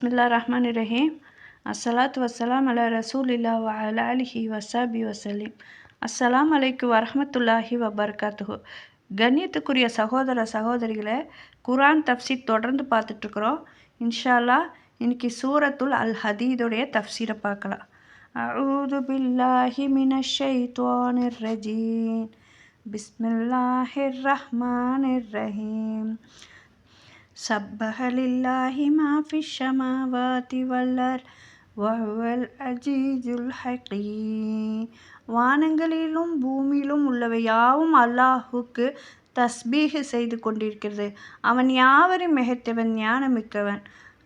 பிஸ்மில்லாஹிர்ரஹ்மானிர்ரஹீம். அஸ்ஸலாத்து வஸ்ஸலாம் அலா ரசூலில்லா வ அலா ஆலிஹி வஸஹ்பிஹி வஸல்லிம். அஸ்ஸலாமு அலைக்கும் வரஹ்மத்துல்லாஹி வபரகாத்துஹு. கண்ணியத்துக்குரிய சகோதர சகோதரிகளே, குர்ஆன் தஃப்சீர் தொடர்ந்து பார்த்துட்ருக்குறோம். இன்ஷா அல்லாஹ் இன்னைக்கு சூரத்துல் அல் ஹதீதுடைய தஃப்சீரை பார்க்கலாம். அஊது பில்லாஹி மினஷ் ஷைத்வானிர் ரஜீம். பிஸ்மில்லாஹிர் ரஹ்மானிர் ரஹீம். சப்பஹ லில்லாஹி மா ஃபிஸ் ஸமாவாதி வல் அர்த் வஹுவல் அஸீஸுல் ஹகீம். வானங்களிலும் பூமியிலும் உள்ளவை யாவும் அல்லாஹுக்கு தஸ்பீஹ் செய்து கொண்டிருக்கிறது. அவன் யாவரையும் மிகைத்தவன், ஞானமிக்கவன்.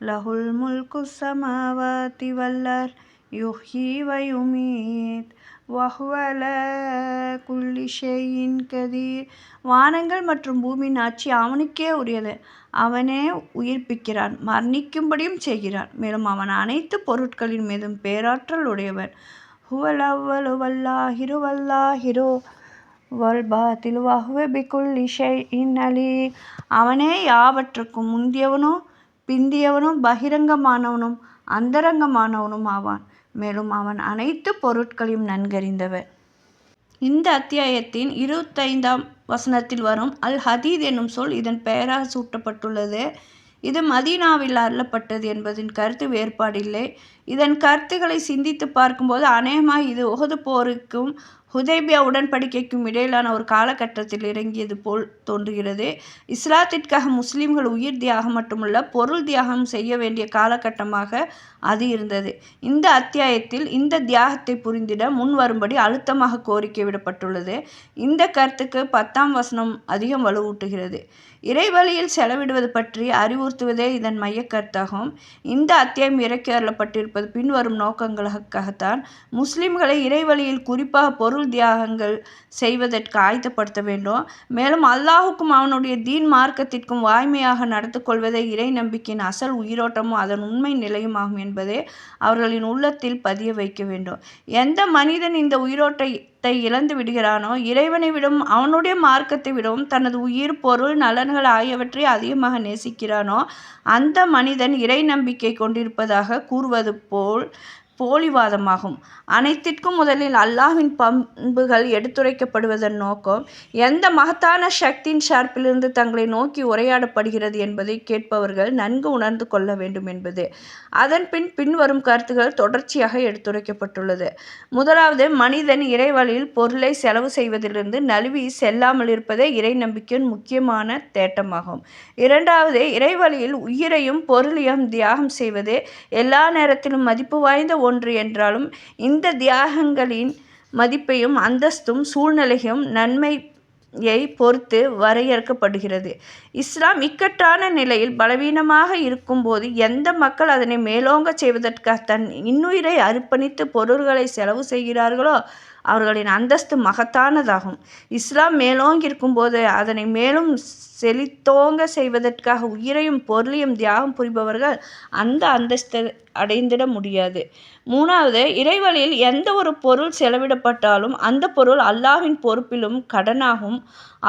லஹுல் முல்கு ஸமாவாதி வல் அர்த் யுஹ்யி வ யுமீத் வஹுவ அலா குல்லி ஷைஇன் கதீர். வானங்கள் மற்றும் பூமியின் ஆட்சி அவனுக்கே உரியது. அவனே உயிர்ப்பிக்கிறான், மரணிக்கும்படியும் செய்கிறான். மேலும் அவன் அனைத்து பொருட்களின் மீதும் பேராற்றல் உடையவன். ஹுவல் அவ்வலு வல்லாஹிரு வல்லாஹிரு வல் பாத்திலு வஹுவ பிகுல்லி ஷைஇன் அலீம். அவனே யாவற்றுக்கும் முந்தியவனும் பிந்தியவனும் பகிரங்கமானவனும் அந்தரங்கமானவனும் ஆவான். மேலும் அவன் அனைத்து பொருட்களையும் நன்கறிந்தவன். இந்த அத்தியாயத்தின் 25ஆம் வசனத்தில் வரும் அல் ஹதீத் என்னும் சொல் இதன் பெயராக சூட்டப்பட்டுள்ளது. இது மதீனாவில் அருளப்பட்டது என்பதின் கருத்து வேறுபாடில்லை. இதன் கருத்துக்களை சிந்தித்து பார்க்கும்போது அநேகமாக இது உஹது போருக்கும் ஹுதைபியா உடன்படிக்கைக்கும் இடையிலான ஒரு காலகட்டத்தில் இறங்கியது போல் தோன்றுகிறது. இஸ்லாத்திற்காக முஸ்லிம்கள் உயிர் தியாகம் மட்டுமல்ல, பொருள் தியாகம் செய்ய வேண்டிய காலகட்டமாக அது இருந்தது. இந்த அத்தியாயத்தில் இந்த தியாகத்தை புரிந்திட முன் வரும்படி அழுத்தமாக கோரிக்கை விடப்பட்டுள்ளது. இந்த கருத்துக்கு 10ஆம் வசனம் அதிகம் வலுவூட்டுகிறது. இறைவழியில் செலவிடுவது பற்றி அறிவுறுத்துவதே இதன் மைய கருத்தாகும். இந்த அத்தியாயம் இறக்கி அருளப்பட்டிருப்பது பின்வரும் நோக்கங்களுக்காகத்தான். முஸ்லிம்களை இறைவழியில் குறிப்பாக பொருள் தியாகங்கள் செய்வதற்கு ஆயத்தப்படுத்த வேண்டும். மேலும் அல்லாஹுக்கும் அவனுடைய தீன் மார்க்கத்திற்கும் வாய்மையாக நடந்து கொள்வதே இறை நம்பிக்கையின் அசல் உயிரோட்டமும் அதன் உண்மை நிலையுமாகும் என்பதை அவர்களின் உள்ளத்தில் பதிய வைக்க வேண்டும். எந்த மனிதன் இந்த உயிரோட்டத்தை இழந்து விடுகிறானோ, இறைவனை விடவும் அவனுடைய மார்க்கத்தை விடவும் தனது உயிர், பொருள், நலன்கள் ஆகியவற்றை அதிகமாக நேசிக்கிறானோ, அந்த மனிதன் இறை நம்பிக்கை கொண்டிருப்பதாக கூறுவது போலிவாதமாகும். அனைத்திற்கும் முதலில் அல்லாஹ்வின் பண்புகள் எடுத்துரைக்கப்படுவதன் நோக்கம் எந்த மகத்தான சக்தியின் சார்பிலிருந்து தங்களை நோக்கி உரையாடப்படுகிறது என்பதை கேட்பவர்கள் நன்கு உணர்ந்து கொள்ள வேண்டும் என்பது. அதன் பின்வரும் கருத்துக்கள் தொடர்ச்சியாக எடுத்துரைக்கப்பட்டுள்ளது. முதலாவது, மனிதன் இறைவழியில் பொருளை செலவு செய்வதிலிருந்து நழுவி செல்லாமல் இருப்பதே இறை நம்பிக்கையின் முக்கியமான தேட்டமாகும். இரண்டாவது, இறைவழியில் உயிரையும் பொருளையும் தியாகம் செய்வது எல்லா நேரத்திலும் மதிப்பு வாய்ந்த ஒன்று என்றாலும் இந்த தியாகங்களின் மதிப்பையும் அந்தஸ்தும் சூழ்நிலையும் நன்மையை பொறுத்து வரையறுக்கப்படுகிறது. இஸ்லாம் இக்கட்டான நிலையில் பலவீனமாக இருக்கும்போது எந்த மக்கள் அதனை மேலோங்க செய்வதற்காக தன் இன்னுயிரை அர்ப்பணித்து பொருள்களை செலவு செய்கிறார்களோ அவர்களின் அந்தஸ்து மகத்தானதாகும். இஸ்லாம் மேலோங்கியிருக்கும் போது அதனை மேலும் செழித்தோங்க செய்வதற்காக உயிரையும் பொருளையும் தியாகம் புரிபவர்கள் அந்த அந்தஸ்தை அடைந்திட முடியாது. மூணாவது, இறைவழியில் எந்த ஒரு பொருள் செலவிடப்பட்டாலும் அந்த பொருள் அல்லாஹ்வின் பொறுப்பிலும் கடனாகும்.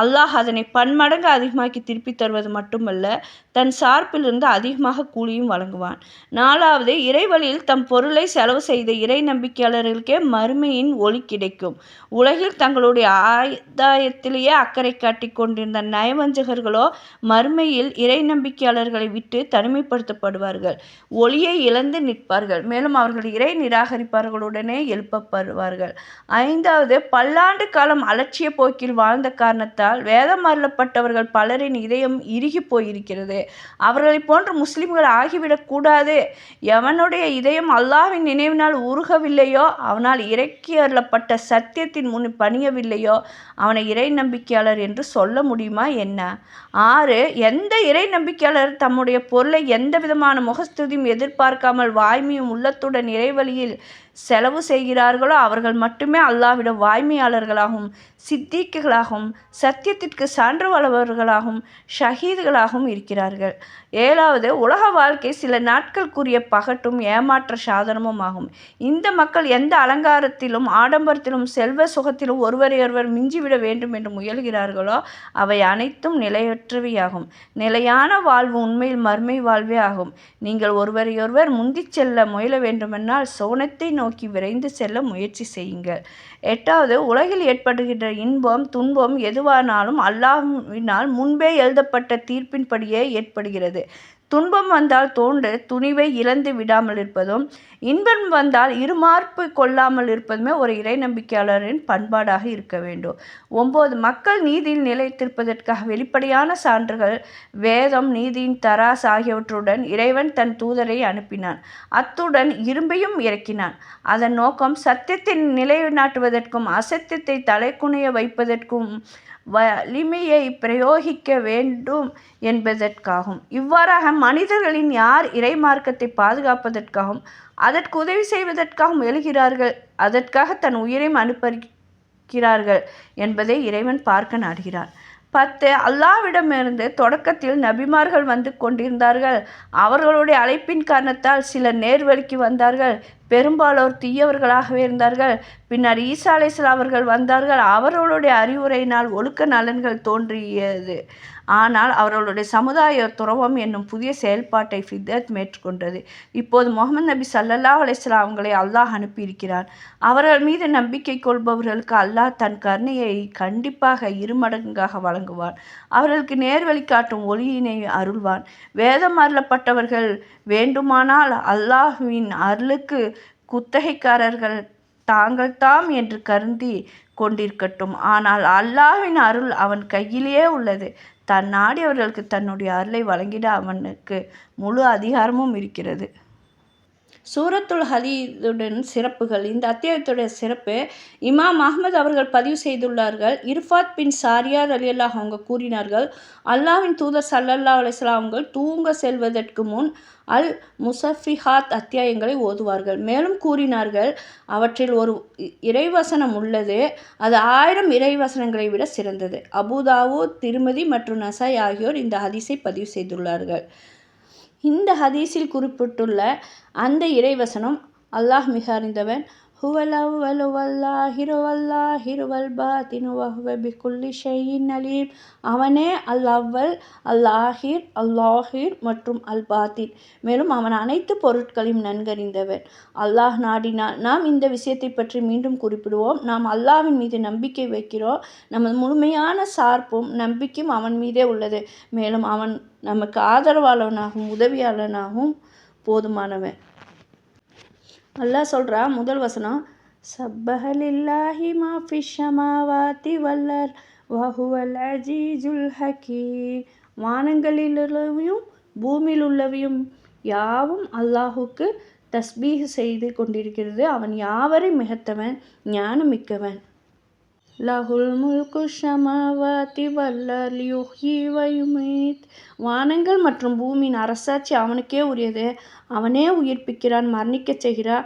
அல்லாஹ் அதனை பன்மடங்கு அதிகமாக்கி திருப்பி தருவது மட்டுமல்ல, தன் சார்பிலிருந்து அதிகமாக கூலியும் வழங்குவான். நாலாவது, இறைவழியில் தம் பொருளை செலவு செய்த இறை நம்பிக்கையாளர்களுக்கே மறுமையின் ஒளி கிடைக்கும். உலகில் தங்களுடைய ஆதாயத்திலேயே அக்கறை காட்டி கொண்டிருந்த நயவஞ்சகர்களோ மறுமையில் இறை நம்பிக்கையாளர்களை விட்டு தனிமைப்படுத்தப்படுவார்கள், ஒளியை இழந்து நிற்பார்கள். மேலும் அவர்கள் இறை நிராகரிப்பார்களுடனே எழுப்பப்படுவார்கள். ஐந்தாவது, பல்லாண்டு காலம் அலட்சிய போக்கில் வாழ்ந்த காரணத்தால் வேதம் அருளப்பட்டவர்கள் பலரின் இதயம் இறுகி போயிருக்கிறது. அவர்களை போன்று முஸ்லிம்கள் ஆகிவிடக் கூடாது. எவனுடைய இதயம் அல்லாஹ்வின் நினைவினால் உருகவில்லையோ, அவனால் இறக்கி அருளப்பட்ட சத்தியத்தின் முன் பணியவில்லையோ அவனை இறை நம்பிக்கையாளர் என்று சொல்ல முடியுமா என்ன? 6, எந்த இறை நம்பிக்கையாளர் தம்முடைய பொருளை எந்த விதமான முகஸ்துதியும் எதிர்பார்க்காமல் வாய்மையும் உள்ளத்துடன் இறைவழியில் செலவு செய்கிறார்களோ அவர்கள் மட்டுமே அல்லாஹ்விடம் வாய்மையாளர்களாகவும் சித்திக்குகளாகவும் சத்தியத்திற்கு சான்று வளவர்களாகவும் ஷஹீதுகளாகவும் இருக்கிறார்கள். 7வது, உலக வாழ்க்கை சில நாட்களுக்குரிய பகட்டும் ஏமாற்ற சாதனமும் ஆகும். இந்த மக்கள் எந்த அலங்காரத்திலும் ஆடம்பரத்திலும் செல்வ சுகத்திலும் ஒருவரையொருவர் மிஞ்சிவிட வேண்டும் என்று முயல்கிறார்களோ அவை அனைத்தும் நிலையற்றவையாகும். நிலையான வாழ்வு உண்மையில் மறுமை வாழ்வே ஆகும். நீங்கள் ஒருவரையொருவர் முந்திச் செல்ல முயல வேண்டுமென்றால் சோனத்தை நோக்கி விரைந்து செல்ல முயற்சி செய்யுங்கள். 8வது, உலகில் ஏற்படுகின்ற இன்பம் துன்பம் எதுவானாலும் அல்லாஹ்வினால் முன்பே எழுதப்பட்ட தீர்ப்பின்படியே ஏற்படுகிறது. துன்பம் வந்தால் தோன்ற துணிவை இழந்து விடாமல் இருப்பதும் இன்பம் வந்தால் இருமார்பு கொள்ளாமல் இருப்பதுமே ஒரு இறை நம்பிக்கையாளரின் பண்பாடாக இருக்க வேண்டும். 9, மக்கள் நீதியில் நிலைத்திருப்பதற்காக வெளிப்படையான சான்றுகள் வேதம் நீதியின் தராஸ் ஆகியவற்றுடன் இறைவன் தன் தூதரை அனுப்பினான். அத்துடன் இரும்பையும் இறக்கினான். அதன் நோக்கம் சத்தியத்தை நிலைநாட்டுவதற்கும் அசத்தியத்தை தலைக்குனிய வைப்பதற்கும் வலிமையை பிரயோகிக்க வேண்டும் என்பதற்காகும். இவ்வாறாக மனிதர்களின் யார் இறைமார்க்கத்தை பாதுகாப்பதற்காகவும் அதற்கு உதவி செய்வதற்காகவும் எழுகிறார்கள் அதற்காக தன் உயிரையும் அனுப்பறிக்கிறார்கள் என்பதை இறைவன் பார்க்க நாடுகிறான். 10, அல்லாஹ்விடமிருந்து தொடக்கத்தில் நபிமார்கள் வந்து கொண்டிருந்தார்கள். அவர்களுடைய அழைப்பின் காரணத்தால் சிலர் நேர்வழிக்கு வந்தார்கள். பெரும்பாலோர் தீயவர்களாகவே இருந்தார்கள். பின்னர் ஈசா அலைஹிஸ்ஸலாம் அவர்கள் வந்தார்கள். அவர்களுடைய அறிவுரையினால் ஒழுக்க நலன்கள் தோன்றியது. ஆனால் அவர்களுடைய சமுதாய துறவம் என்னும் புதிய செயல்பாட்டை ஃபித்அத் மேற்கொண்டது. இப்போது முஹம்மது நபி ஸல்லல்லாஹு அலைஹி வஸல்லம் அவங்களை அல்லாஹ் அனுப்பியிருக்கிறான். அவர்கள் மீது நம்பிக்கை கொள்பவர்களுக்கு அல்லாஹ் தன் கருணையை கண்டிப்பாக இருமடங்காக வழங்குவான். அவர்களுக்கு நேர்வழி காட்டும் ஒளியினை அருள்வான். வேதம் அருளப்பட்டவர்கள் வேண்டுமானால் அல்லாஹ்வின் அருளுக்கு குத்தகைக்காரர்கள் தாங்கள்தாம் என்று கருதி கொண்டிருக்கட்டும். ஆனால் அல்லாஹ்வின் அருள் அவன் கையிலேயே உள்ளது. தான் நாடியவர்களுக்கு தன்னுடைய அருளை வழங்கிட அவனுக்கு முழு அதிகாரமும் இருக்கிறது. சூரத்துல் ஹதீதுடன் சிறப்புகள். இந்த அத்தியாயத்துடைய சிறப்பு இமாம் அஹ்மத் அவர்கள் பதிவு செய்துள்ளார்கள். இர்ஃபாத் பின் சாரியார் ரலியல்லாஹு அவங்க கூறினார்கள், அல்லாஹ்வின் தூதர் ஸல்லல்லாஹு அலைஹி வஸல்லம் அவர்கள் தூங்க செல்வதற்கு முன் அல் முஸஃபிஹாத் அத்தியாயங்களை ஓதுவார்கள். மேலும் கூறினார்கள், அவற்றில் ஒரு இறைவசனம் உள்ளது, அது 1000 இறைவசனங்களை விட சிறந்தது. அபூ தாவூத், திர்மிதி மற்றும் நசாய் ஆகியோர் இந்த ஹதீஸை பதிவு செய்துள்ளார்கள். இந்த ஹதீஸில் குறிப்பிட்டுள்ள அந்த இறைவசனம், அல்லாஹ் மிக அறிந்தவன், ஹுவல் அவ்வலு வல்லாஹிரு வல்லாஹிரு வல் பாத்தினு வஹுவ பிகுல்லி ஷைஇன் அலீம். அவனே அல் அவ்வல், அல் ஆஹிர், அல்லாஹிர் மற்றும் அல் பாத்தின். மேலும் அவன் அனைத்து பொருட்களையும் நன்கறிந்தவன். அல்லாஹ் நாடினால் நாம் இந்த விஷயத்தை பற்றி மீண்டும் குறிப்பிடுவோம். நாம் அல்லாஹ்வின் மீது நம்பிக்கை வைக்கிறோம். நமது முழுமையான சார்பும் நம்பிக்கையும் அவன் மீதே உள்ளது. மேலும் அவன் நமக்கு ஆதரவாளனாகவும் உதவியாளனாகவும் போதுமானவன். அல்லாஹ் சொல்கிறான், முதல் வசனம், சப்பஹ லில்லாஹி மா ஃபிஸ் ஸமாவாதி வல் அர்த் வஹுவல் அஸீஸுல் ஹகீம். வானங்களிலுள்ளவையும் பூமியில் உள்ளவையும் யாவும் அல்லாஹுக்கு தஸ்பீஹ் செய்து கொண்டிருக்கிறது. அவன் யாவரை மிகத்தவன், ஞானமிக்கவன். லஹுல் முல்கு ஸமாவாதி வல் அர்தி யுஹ்யி வ யுமீத். வானங்கள் மற்றும் பூமியின் அரசாட்சி அவனுக்கே உரியது. அவனே உயிர்ப்பிக்கிறான், மரணிக்கச் செய்கிறான்.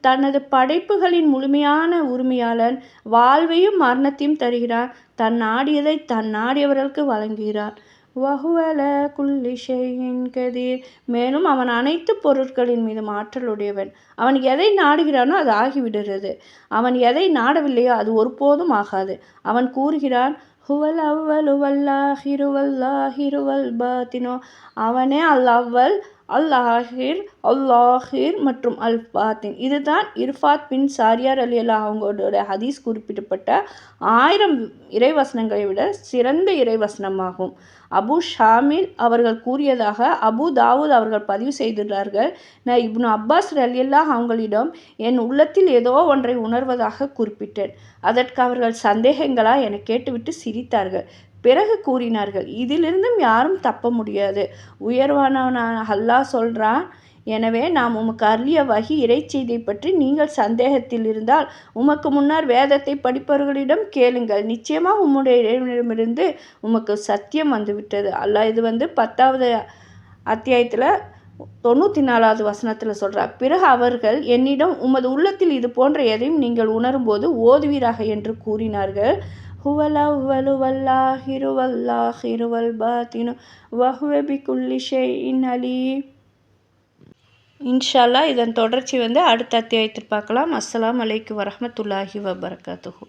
தனது படைப்புகளின் முழுமையான உரிமையாளன். வாழ்வையும் மரணத்தையும் தருகிறான். தன் நாடியதை தன் நாடியவர்களுக்கு வழங்குகிறான். வஹுவ அலா குல்லி ஷைஇன் கதீர். மேலும் அவன் அனைத்து பொருட்களின் மீதும் ஆற்றலுடையவன். அவன் எதை நாடுகிறானோ அது ஆகிவிடுகிறது. அவன் எதை நாடவில்லையோ அது ஒருபோதும் ஆகாது. அவன் கூறுகிறான், ஹுவல் அவ்வலு வல்லாஹிரு வல்லாஹிரு வல் பாத்தினு. அவனே அல் அவ்வல், அல் ஆஹிர், அல்லாஹிர் மற்றும் அல் பாத்தின். இதுதான் இர்ஃபாத் பின் சாரியார் ரலியல்லாஹு அவங்களோட ஹதீஸ் குறிப்பிடப்பட்ட 1000 இறைவசனங்களை விட சிறந்த இறைவசனமாகும். அபு ஷாமில் அவர்கள் கூறியதாக அபு தாவூத் அவர்கள் பதிவு செய்துள்ளார்கள், நான் இப்னு அப்பாஸ் ரலியல்லாஹு அவங்களிடம் என் உள்ளத்தில் ஏதோ ஒன்றை உணர்வதாக குறிப்பிட்டேன். அதற்கு அவர்கள் சந்தேகங்களா என கேட்டுவிட்டு சிரித்தார்கள். பிறகு கூறினார்கள், இதிலிருந்தும் யாரும் தப்ப முடியாது. உயர்வானவனான அல்லாஹ் சொல்கிறான், எனவே நாம் உமக்கு அருளிய வஹி இறைச்செய்தியை பற்றி நீங்கள் சந்தேகத்தில் இருந்தால் உமக்கு முன்னர் வேதத்தை படிப்பவர்களிடம் கேளுங்கள். நிச்சயமாக உம்முடைய இறைவனிடமிருந்து உமக்கு சத்தியம் வந்துவிட்டது. அல்லாஹ் இது 10வது அத்தியாயத்தில் 94வது வசனத்தில் சொல்கிறார், பிறகு அவர்கள் என்னிடம் உமது உள்ளத்தில் இது போன்ற எதையும் நீங்கள் உணரும்போது ஓதுவீராக என்று கூறினார்கள். ஹுவல் அவ்வலு வல்லாஹிரு வல்லாஹிரு வல் பாத்தினு வஹுவ பிகுல்லி ஷைஇன் அலீம். இன்ஷா அல்லாஹ் இதன் தொடர்ச்சி அடுத்த அத்தியாயத்தில் பார்க்கலாம். அஸ்ஸலாமு அலைக்கும் வரஹ்மத்துல்லாஹி வபரகாத்துஹு.